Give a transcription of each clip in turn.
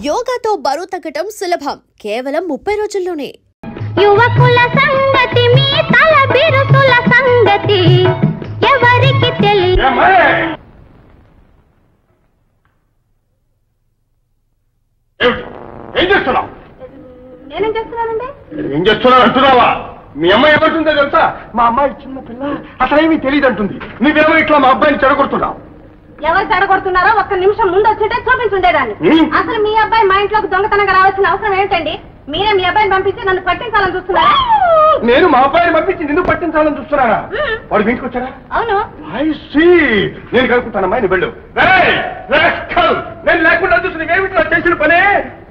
యోగాతో బరువు తగ్గటం సులభం, కేవలం 30 రోజుల్లోనే. యువకుల సంగతి మీ తల బిరుసుల సంగతి ఎవరికి తెలియదు. ఏం చేస్తున్నావు? నేనేం చేస్తున్నానండి? ఏం చేస్తున్నావు అంటున్నావా? మీ అమ్మాయి ఏమంటుందో తెలుసా? మా అమ్మాయి చిన్న పిల్ల, అసలేమీ తెలియదు అంటుంది. నువ్వేమో ఇట్లా మా అబ్బాయిని చెడగొడుతున్నావు. ఎవరు చెడగొడుతున్నారో ఒక్క నిమిషం ముందు వచ్చింటే చూపించుండేదాన్ని. అసలు మీ అబ్బాయి మా ఇంట్లోకి దొంగతనంగా రావాల్సిన అవసరం ఏంటండి? మీరే మీ అబ్బాయిని పంపించి నన్ను పట్టించాలని చూస్తున్నారా? నేను మా అబ్బాయిని పంపించి నిన్ను పట్టించాలని చూస్తున్నానా? వాడు ఇంటికి వచ్చాడా? అవును. నేను కనుక్కుంటానమ్మా, నువ్వు వెళ్ళు. నేను లేకుండా చూసి నీవేమిటి చేసిన పనే?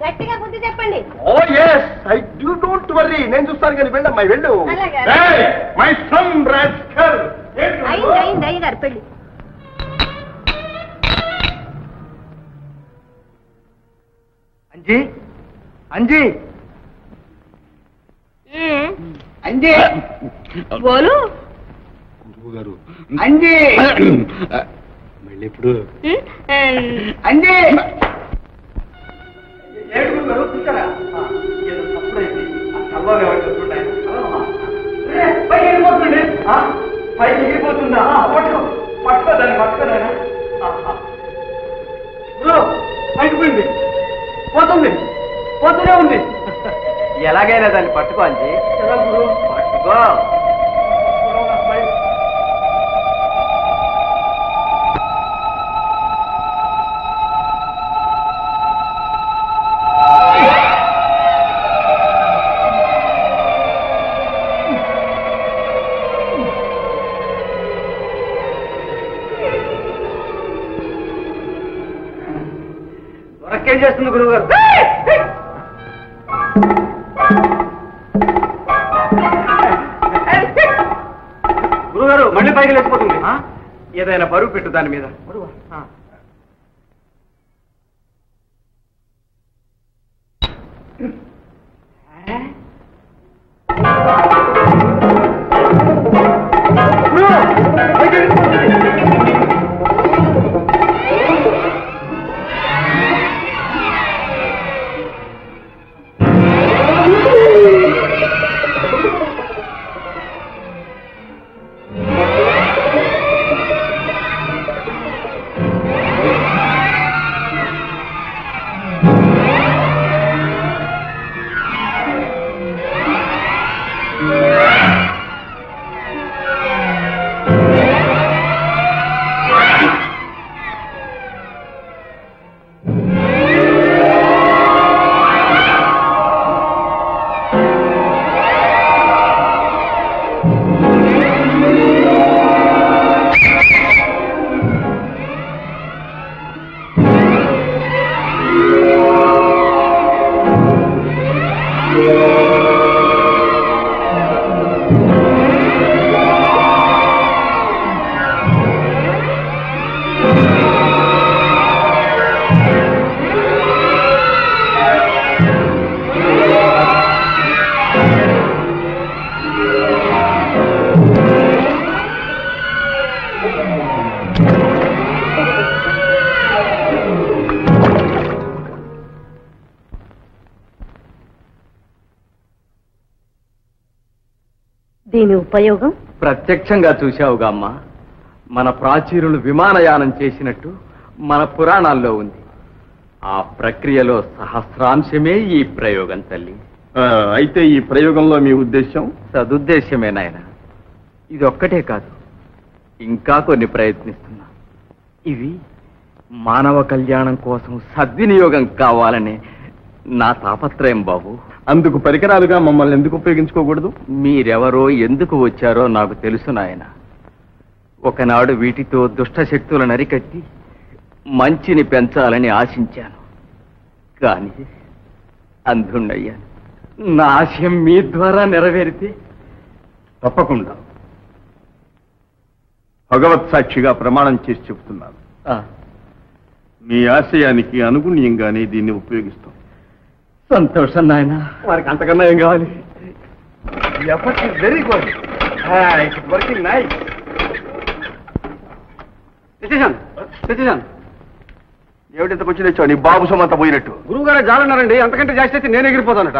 గట్టిగా బుద్ధి చెప్పండి. Oh yes, I do don't worry, నేను చూస్తాను కానీ వెళ్ళమ్మా, వెళ్ళు. My son rascal. అయింది అయ్యగారు పెళ్లి. అంజీ, అంజీ, అంజీ, బోలు గారు, అంజీ, మళ్ళీ ఇప్పుడు అంజీ. పైకి ఎగిరిపోతుందా? పట్టుకోదాన్ని, పట్టుకోదాన్ని. పైకి పోయింది, పోతుంది, పోతూనే ఉంది. ఎలాగైనా దాన్ని పట్టుకో అంజీ, పట్టుకో. ఏం చేస్తుంది గురువు గారు? గురువుగారు మళ్ళీ పైకి లేచిపోతుంది. ఏదైనా బరువు పెట్టు దాని మీద. దీని ఉపయోగం ప్రత్యక్షంగా చూశావుగా అమ్మా. మన ప్రాచీనులు విమానయానం చేసినట్టు మన పురాణాల్లో ఉంది. ఆ ప్రక్రియలో సహస్రాంశమే ఈ ప్రయోగం తల్లి. అయితే ఈ ప్రయోగంలో మీ ఉద్దేశం? సదుద్దేశమే నాయన. ఇది ఒక్కటే కాదు, ఇంకా కొన్ని ప్రయత్నిస్తున్నా. ఇవి మానవ కళ్యాణం కోసం సద్వినియోగం కావాలనే నా తాపత్రయం బాబు. అందుకు పరికరాలుగా మమ్మల్ని ఎందుకు ఉపయోగించుకోకూడదు? మీరెవరో ఎందుకు వచ్చారో నాకు తెలుసు నాయన. ఒకనాడు వీటితో దుష్టశక్తులను అరికట్టి మంచిని పెంచాలని ఆశించాను. కానీ అంధుణ్ణయ్యాను. నా ఆశయం మీ ద్వారా నెరవేరితే తప్పకుండా భగవత్ సాక్షిగా ప్రమాణం చేసి చెప్తున్నాను, మీ ఆశయానికి అనుగుణ్యంగానే దీన్ని ఉపయోగిస్తాం. సంతోషం నాయన. వారికి అంతకన్నా ఏం కావాలి? Effort is very good. It's working nice. ఏమిటి ఇంతకు వచ్చి తెచ్చావు నీ బాబు సమంత పోయినట్టు? గురువు గారు జాలన్నారండి, అంతకంటే జాస్తి అయితే నేను ఎగిరిపోతానట.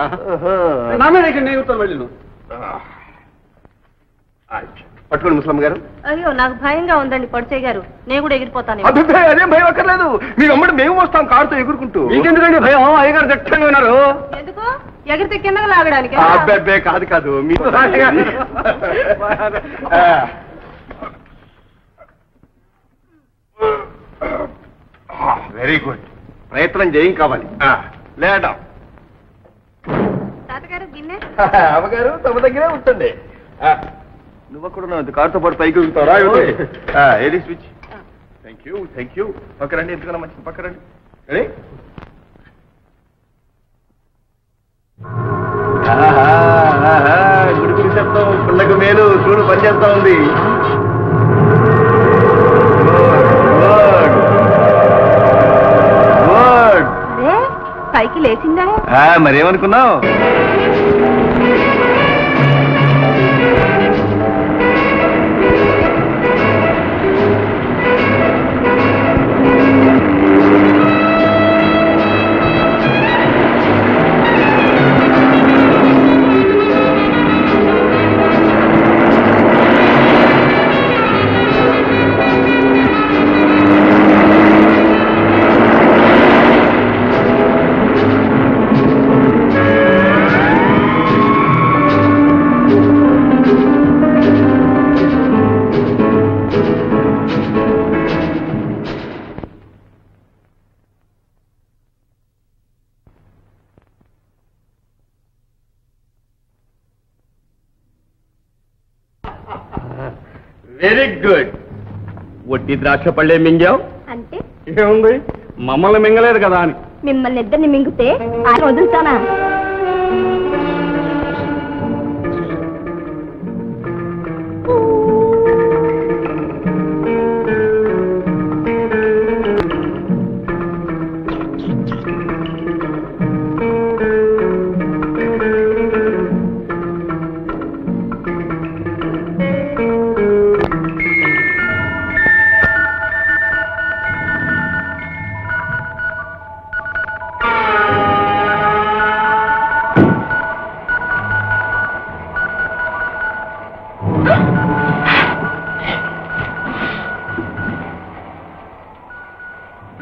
నా మీద నేను ఎగురుతాను మళ్ళీ. పట్టుకోండి ముసలమ్మ గారు. అయ్యో నాకు భయంగా ఉందండి పొడిచే గారు, నేను కూడా ఎగిరిపోతాను. అభిప్రాయం అదేం భయం అక్కర్లేదు, మీ వెంబడి మేము వస్తాం కారుతో ఎగురుకుంటూ. మీకెందుకండి భయం? అయ్యగారు దట్టంగా ఉన్నారు. ఎందుకు? ఎగిరితే కిందగా లాగడానికి. అబ్బే కాదు కాదు, మీరు వెరీ గుడ్. ప్రయత్నం చేయం కావాలి. లేటం తాతగారు గిన్నె. అమ్మగారు తమ దగ్గరే ఉంటుంది. నువ్వక్కడ కారుతో పాటు పైకి ఎగురుతారా? ఏది స్విచ్? Thank you. పక్కరండి, ఎందుకన్నా మంచిది, పక్కరండి. రెడీ? గుడిగుడి శబ్దం, పిల్లకు మేలు, చూడు పనిచేస్తా ఉంది. పైకి లేచిందా? మరేమనుకున్నావు? Very good. వడ్డీ ద్రాక్ష పళ్ళే మింగావు అంటే ఏముంది, మమ్మల్ని మింగలేదు కదా అని. మిమ్మల్ని ఇద్దరిని మింగితే ఆయన వదులుతానా?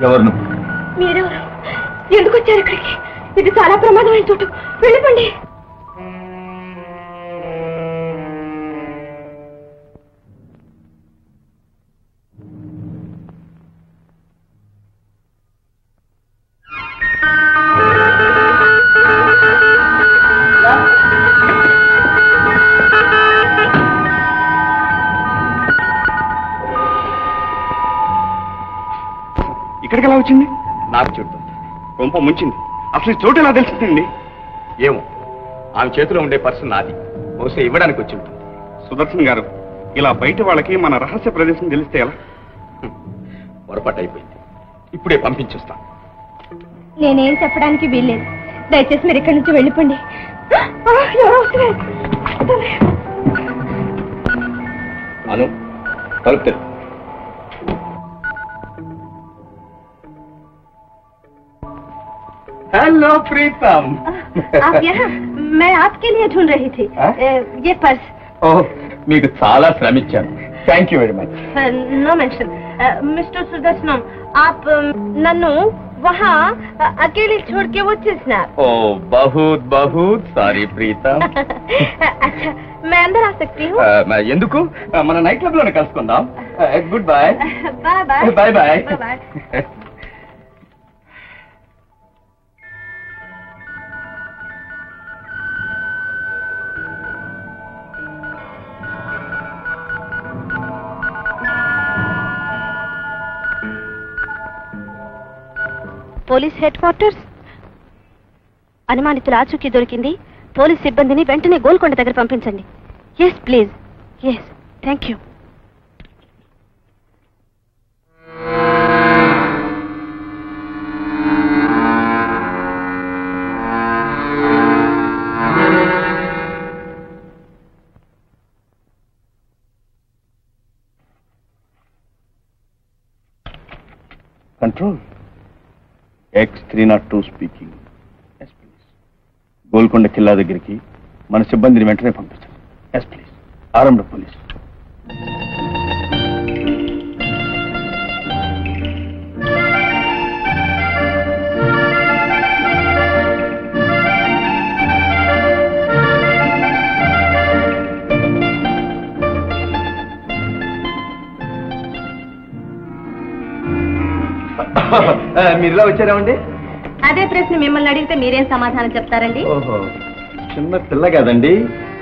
ఎవరు? మీరు ఎందుకు వచ్చారు ఇక్కడికి? ఇది చాలా ప్రమాదమైన చోటు, వెళ్ళిపోండి. ఇక్కడికి ఎలా వచ్చింది? నాకు చూద్దాం. కొంప ముంచింది. అసలు ఈ చోటు ఎలా తెలిసిందండి? ఏమో, ఆమె చేతిలో ఉండే పర్సు నాది, బహుశా ఇవ్వడానికి వచ్చి ఉంటుంది. సుదర్శన్ గారు, ఇలా బయట వాళ్ళకి మన రహస్య ప్రదేశం తెలిస్తే ఎలా? పొరపాటు అయిపోయింది, ఇప్పుడే పంపించేస్తాను. నేనేం చెప్పడానికి వీల్లేదు, దయచేసి మీరు ఇక్కడి నుంచి వెళ్ళిపోండి. ఎవరో వస్తున్నారు. అను, తలుపు తెరు. हेलो प्रीतम। आप यहाँ? मैं आपके लिए ढूंढ रही थी ये पर्स। ओह, మీకు చాలా శ్రమించాను. Thank you very much. No mention. Mister Sudarshanam, आप नन्नू वहाँ अकेले छोड़ के वो चेसनार। ओ बहुत बहुत సారీ ప్రీతమ్. अच्छा, मैं अंदर आ सकती हूँ? ఎందుకు, మన నైట్ క్లబ్ లోనే కలుసుకుందాం. Good bye. Bye bye. Bye bye. Bye. Police headquarters. అనుమానితుల ఆచూకీ దొరికింది. పోలీస్ సిబ్బందిని వెంటనే గోల్కొండ దగ్గర పంపించండి. Yes please. Yes, thank you. Control. X302 speaking. Yes please. Golconda కిల్లా దగ్గరికి మన సిబ్బందిని వెంటనే పంపించండి. Yes please. ఆరంభ పోలీస్. మీరు ఇలా వచ్చారామండి? అదే ప్రశ్న మిమ్మల్ని అడిగితే మీరేం సమాధానం చెప్తారండి? ఓహో, చిన్న పిల్ల కాదండి,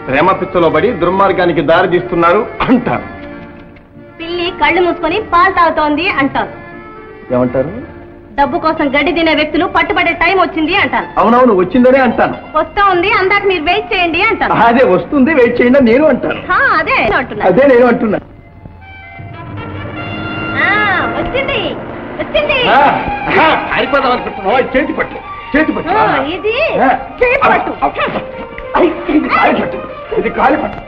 ప్రేమ పిచ్చలో పడి దుర్మార్గానికి దారి తీస్తున్నారు అంటారు. పిల్లి కళ్ళు మూసుకొని పాలు తాగుతోంది అంటారు. ఏమంటారు? డబ్బు కోసం గడ్డి తినే వ్యక్తులు పట్టుబడే టైం వచ్చింది అంటారు. అవునవును, వచ్చిందనే అంటాను. వస్తా ఉంది, అందాక మీరు వెయిట్ చేయండి అంటారు. అదే వస్తుంది, వెయిట్ చేయండి నేను అంటాను. అదే అంటున్నా. అదే నేను అంటున్నా. వచ్చింది వచ్చింది. పారిపోదాం అనుకుంటున్నావా? చేతి పట్టు, చేతి పట్టు. ఇది చేతి పట్టు. ఇది కాలి పట్టు, ఇది కాలి పట్టు.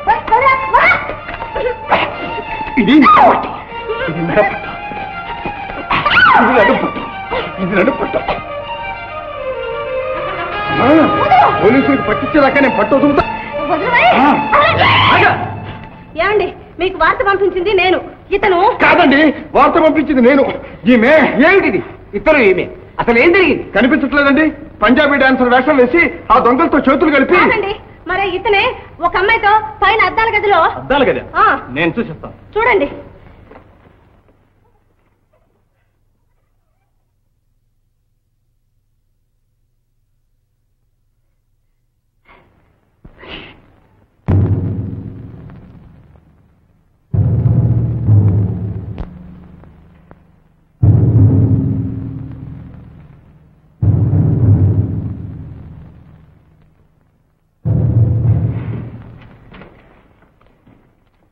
ఇది పట్టు, ఇది మెడ పట్టు, ఇది నడు పట్టు, ఇది నడు పట్టు. పోలీసులకు పట్టించేదాకా నేను పట్టు వదులుతా. ఏమండి, మీకు వార్త పంపించింది నేను. ఇతను కాదండి, వార్త పంపించింది నేను. ఈమె ఏమిటిది? ఇతను ఈమె. అసలు ఏం జరిగింది? కనిపించట్లేదండి. పంజాబీ డాన్సర్ వేషం వేసి ఆ దొంగలతో చేతులు కలిపి. కాదండి, మరి ఇతనే ఒక అమ్మాయితో పైన అద్దాల గదిలో. అద్దాల గది? నేను చూసిస్తాను, చూడండి.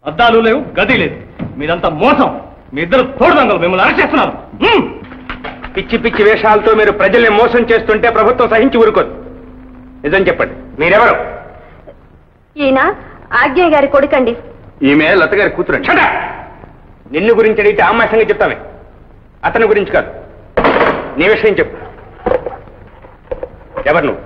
అద్దాలు లేవు, గది లేదు, మీరంతా మోసం. మీ ఇద్దరు తోడుదంగలు, మిమ్మల్ని అరెస్ట్ చేస్తున్నారు. పిచ్చి పిచ్చి వేషాలతో మీరు ప్రజల్ని మోసం చేస్తుంటే ప్రభుత్వం సహించి ఊరుకోదు. నిజం చెప్పండి, మీరెవరు? ఈయన ఆజ్ఞ గారి కొడుకండి. ఈమె లత గారి కూతురండి. నిన్ను గురించి అడిగితే ఆమాసంగా చెప్తామే, అతని గురించి కాదు. నీ విషయం చెప్పు. ఎవరు నువ్వు?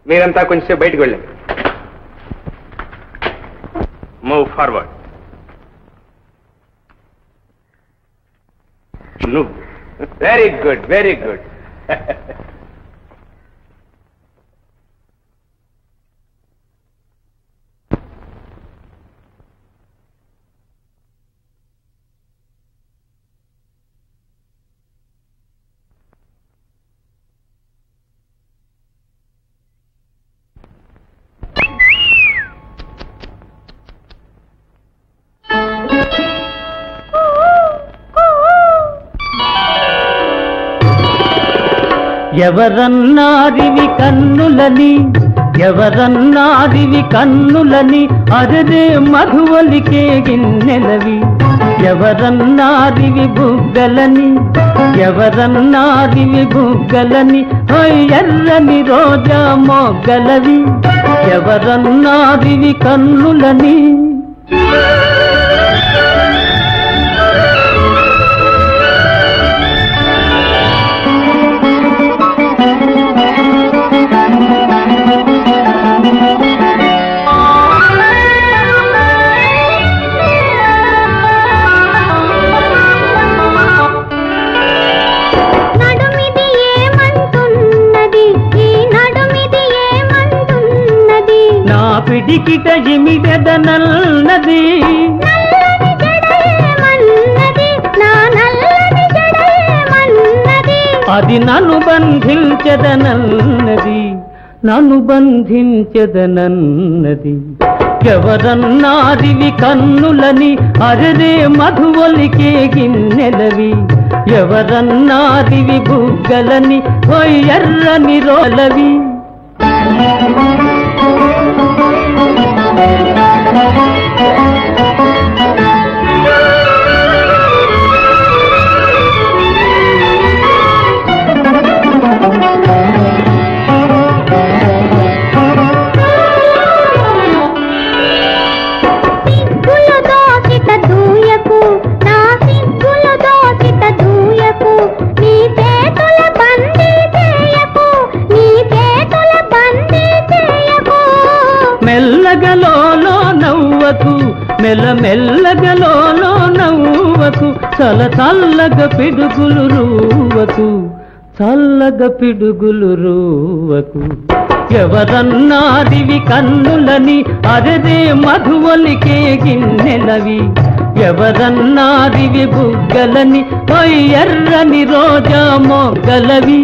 మీరంతా కొంచెం బయటకు వెళ్ళండి. Move forward. నువ్వు వెరీ గుడ్, వెరీ గుడ్. ఎవరన్నారివి కన్నులని, ఎవరన్నారివి కన్నులని, అరదే మధువలికే గిన్నెలవి. ఎవరన్నారివి బుగ్గలని, ఎవరన్నారివి బుగ్గలని, ఎర్రని రోజా మొగ్గలవి. ఎవరన్నారివి కన్నులని. పిడికిట ఇమిడెదనన్నది, అది నన్ను బంధించదనన్నది, నన్ను బంధించదనన్నది. ఎవరన్నారివి కన్నులని, అరదే మధువలికే గిన్నెలవి. ఎవరన్నారివి బుగ్గలని, ఎర్రని రోలవి. మెల్లగలో నవ్వకు చల్లగా పిడుగులు రూవకు చల్లగా పిడుగులు రూవకు ఎవరన్నారివి కన్నులని అరదే మధువలికే గిన్నెలవి ఎవరన్నారివి బుగ్గలని ఎర్రని రోజా మొగ్గలవి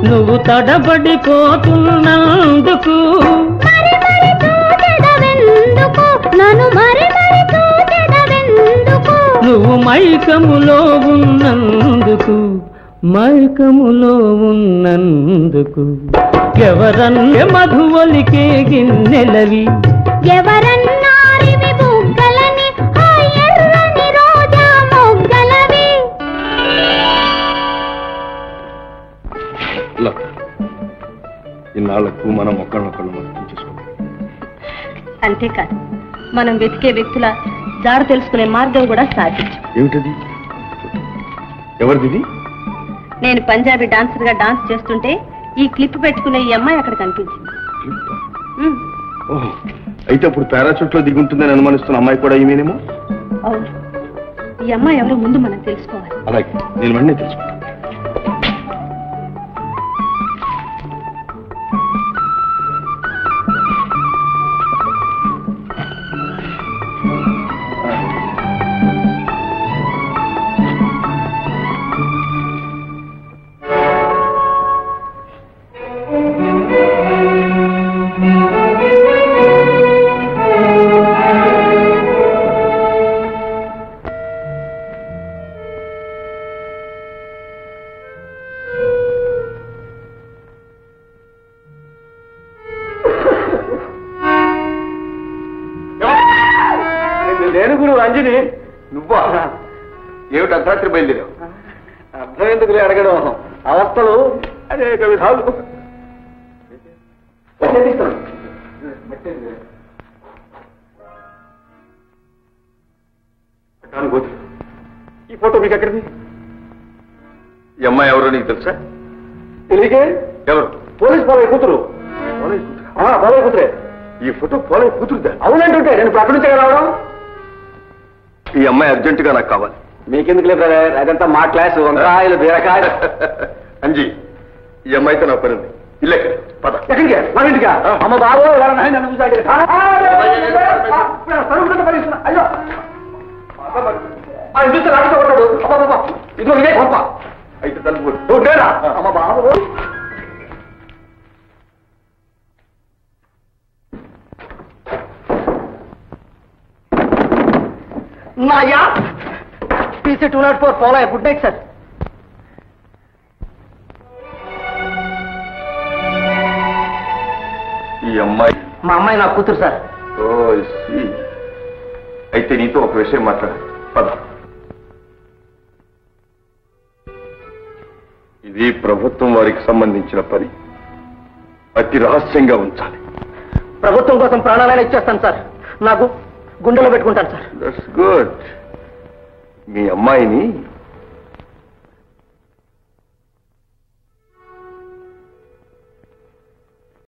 నువ్వు తడబడిపోతున్నందుకు నువ్వు మైకములో ఉన్నందుకు ఎవరన్నే మధువలికే గిన్నెలవి ఎవరన్నారివి బుగ్గలని ఎర్రని రోజా మొగ్గలవి ఇన్నాళ్లకు మనం ఒకళ్ళొకళ్ళు అర్థం చేసుకోవాలి. అంతేకాదు మనం వెతికే వ్యక్తుల జాడ తెలుసుకునే మార్గం కూడా సాధించు. ఏమిటది? ఎవరిది? నేను పంజాబీ డాన్సర్ గా డాన్స్ చేస్తుంటే ఈ క్లిప్ పెట్టుకునే ఈ అమ్మాయి అక్కడ కనిపించింది. ఓహో, అయితే అప్పుడు పారాచూట్ లో దిగుంటుందని అనుమానిస్తున్న అమ్మాయి కూడా ఈమెనేమో. అవును, ఈ అమ్మాయి ఎవరో ముందు మనం తెలుసుకోవాలి. అలాగే, నేను వెంటనే తెలుసుకుంటాను. అంజని, నువ్వా? ఏమిటి అర్ధరాత్రి బయలుదేరావు? అర్థం ఎందుకు అడగడం, అవస్థలు అనేక విధాలు. ఈ ఫోటో మీకు ఎక్కడిది? ఈ అమ్మాయి ఎవరో నీకు తెలుసా? తెలియకే. ఎవరు? పోలీస్ పోలయ్య కూతురు. పోలయ్య కూతురే. ఈ ఫోటో పోలయ్య కూతురుదా? అవునంటుంటే నేను అక్కడి నుంచే రావడం. ఈ అమ్మాయి అర్జెంటుగా నాకు కావాలి. మీకెందుకు లేదు బ్రదర్, అదంతా మా క్లాసు, వంకాయలు బీరకాయలు. అంజీ, ఈ అమ్మాయితో నా పని ఉంది. ఇల్లే పద. ఎక్కడికి? మన ఇంటికా? అమ్మ బాబు నన్ను చూసాడు. అయ్యో ఆయన చూస్తే రాజుతో కొట్టాడు. అమ్మా ఇదిగో ఇదే గొప్ప. అయితే తలుపు నేనా? అమ్మ బాబు నాయా PC 204 follow. Good night sir. ఈ అమ్మాయి మా అమ్మాయి నా కూతురు సార్. ఓ సి. అయితే నీతో ఒక విషయం మాట్లాడాలి. పద. ఇది ప్రభుత్వం వారికి సంబంధించిన పని, అతి రహస్యంగా ఉంచాలి. ప్రభుత్వం కోసం ప్రాణాలైనా ఇచ్చేస్తాను సార్. నాకు గుండెలో పెట్టుకుంటాను సార్. That's good. మీ అమ్మాయిని